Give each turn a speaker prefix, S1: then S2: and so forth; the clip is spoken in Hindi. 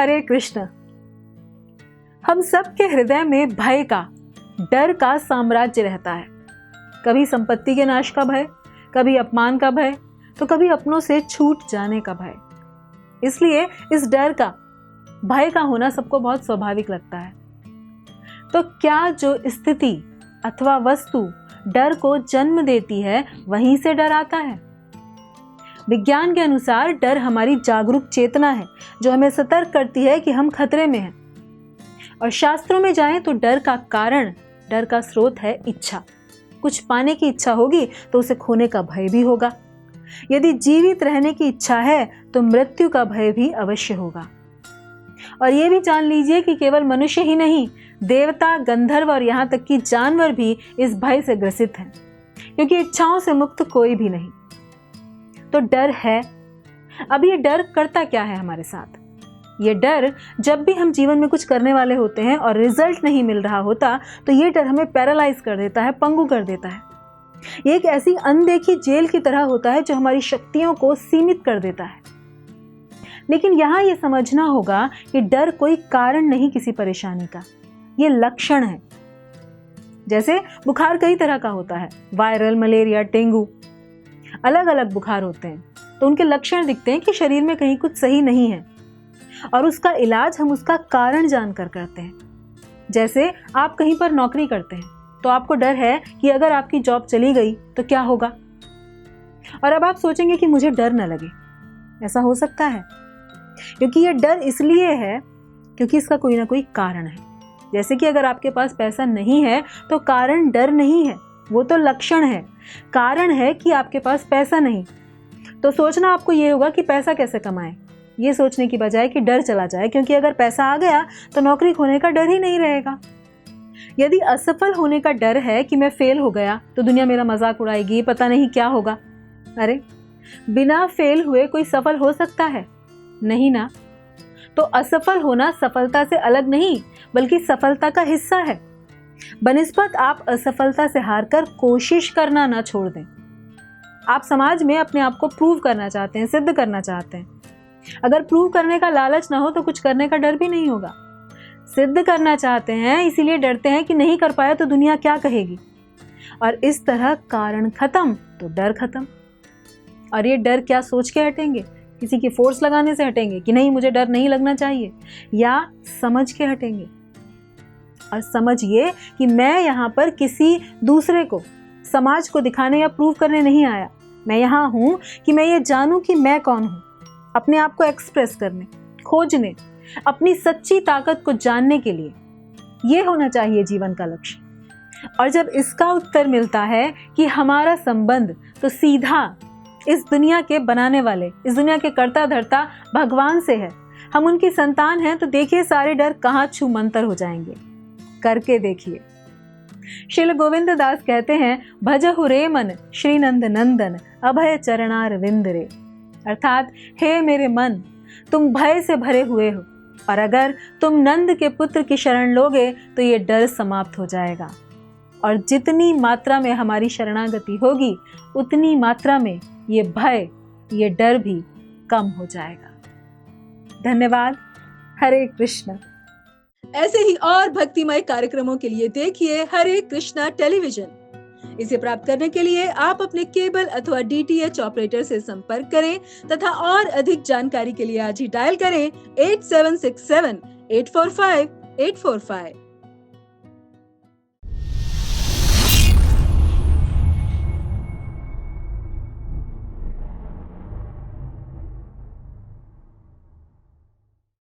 S1: हरे कृष्ण। हम सबके हृदय में भय का, डर का साम्राज्य रहता है। कभी संपत्ति के नाश का भय, कभी अपमान का भय, तो कभी अपनों से छूट जाने का भय। इसलिए इस डर का, भय का होना सबको बहुत स्वाभाविक लगता है। तो क्या जो स्थिति अथवा वस्तु डर को जन्म देती है, वहीं से डर आता है? विज्ञान के अनुसार डर हमारी जागरूक चेतना है, जो हमें सतर्क करती है कि हम खतरे में हैं। और शास्त्रों में जाएं तो डर का कारण, डर का स्रोत है इच्छा। कुछ पाने की इच्छा होगी तो उसे खोने का भय भी होगा। यदि जीवित रहने की इच्छा है तो मृत्यु का भय भी अवश्य होगा। और ये भी जान लीजिए कि केवल मनुष्य ही नहीं, देवता, गंधर्व और यहाँ तक कि जानवर भी इस भय से ग्रसित हैं, क्योंकि इच्छाओं से मुक्त कोई भी नहीं। तो डर है। अब ये डर करता क्या है हमारे साथ? ये डर, जब भी हम जीवन में कुछ करने वाले होते हैं और रिजल्ट नहीं मिल रहा होता, तो ये डर हमें पैरालाइज कर देता है, पंगु कर देता है। ये एक ऐसी अनदेखी जेल की तरह होता है जो हमारी शक्तियों को सीमित कर देता है। लेकिन यहाँ ये समझना होगा कि डर कोई कारण नहीं किसी परेशानी का, ये लक्षण है। जैसे बुखार कई तरह का होता है, वायरल, मलेरिया, डेंगू, अलग अलग बुखार होते हैं। तो उनके लक्षण दिखते हैं कि शरीर में कहीं कुछ सही नहीं है, और उसका इलाज हम उसका कारण जानकर करते हैं। जैसे आप कहीं पर नौकरी करते हैं, तो आपको डर है कि अगर आपकी जॉब चली गई तो क्या होगा। और अब आप सोचेंगे कि मुझे डर न लगे। ऐसा हो सकता है, क्योंकि ये डर इसलिए है क्योंकि इसका कोई ना कोई कारण है। जैसे कि अगर आपके पास पैसा नहीं है तो कारण डर नहीं है, वो तो लक्षण है। कारण है कि आपके पास पैसा नहीं। तो सोचना आपको ये होगा कि पैसा कैसे कमाएं, ये सोचने की बजाय कि डर चला जाए, क्योंकि अगर पैसा आ गया तो नौकरी खोने का डर ही नहीं रहेगा। यदि असफल होने का डर है कि मैं फेल हो गया तो दुनिया मेरा मजाक उड़ाएगी, पता नहीं क्या होगा। अरे, बिना फेल हुए कोई सफल हो सकता है? नहीं ना। तो असफल होना सफलता से अलग नहीं, बल्कि सफलता का हिस्सा है। बनिस्बत आप असफलता से हारकर कोशिश करना ना छोड़ दें। आप समाज में अपने आप को प्रूव करना चाहते हैं, सिद्ध करना चाहते हैं। अगर प्रूव करने का लालच ना हो तो कुछ करने का डर भी नहीं होगा। सिद्ध करना चाहते हैं, इसीलिए डरते हैं कि नहीं कर पाया तो दुनिया क्या कहेगी। और इस तरह कारण खत्म तो डर खत्म। और ये डर क्या सोच के हटेंगे? किसी की फोर्स लगाने से हटेंगे कि नहीं मुझे डर नहीं लगना चाहिए, या समझ के हटेंगे? और समझिए कि मैं यहाँ पर किसी दूसरे को, समाज को दिखाने या प्रूव करने नहीं आया। मैं यहाँ हूँ कि मैं ये जानूं कि मैं कौन हूँ, अपने आप को एक्सप्रेस करने, खोजने, अपनी सच्ची ताकत को जानने के लिए। ये होना चाहिए जीवन का लक्ष्य। और जब इसका उत्तर मिलता है कि हमारा संबंध तो सीधा इस दुनिया के बनाने वाले, इस दुनिया के कर्ता धर्ता भगवान से है, हम उनकी संतान हैं, तो देखिए सारे डर कहाँ छू मंतर हो जाएंगे। करके देखिए। श्रील गोविंद दास कहते हैं, भजहु रे मन श्री नंद नंदन अभय चरणार विंद रे। अर्थात, हे मेरे मन, तुम भय से भरे हुए हो, और अगर तुम नंद के पुत्र की शरण लोगे तो ये डर समाप्त हो जाएगा। और जितनी मात्रा में हमारी शरणागति होगी, उतनी मात्रा में ये भय, ये डर भी कम हो जाएगा। धन्यवाद। हरे कृष्ण।
S2: ऐसे ही और भक्तिमय कार्यक्रमों के लिए देखिए हरे कृष्णा टेलीविजन। इसे प्राप्त करने के लिए आप अपने केबल अथवा DTH ऑपरेटर से संपर्क करें तथा और अधिक जानकारी के लिए आज ही डायल करें 8767 845 845।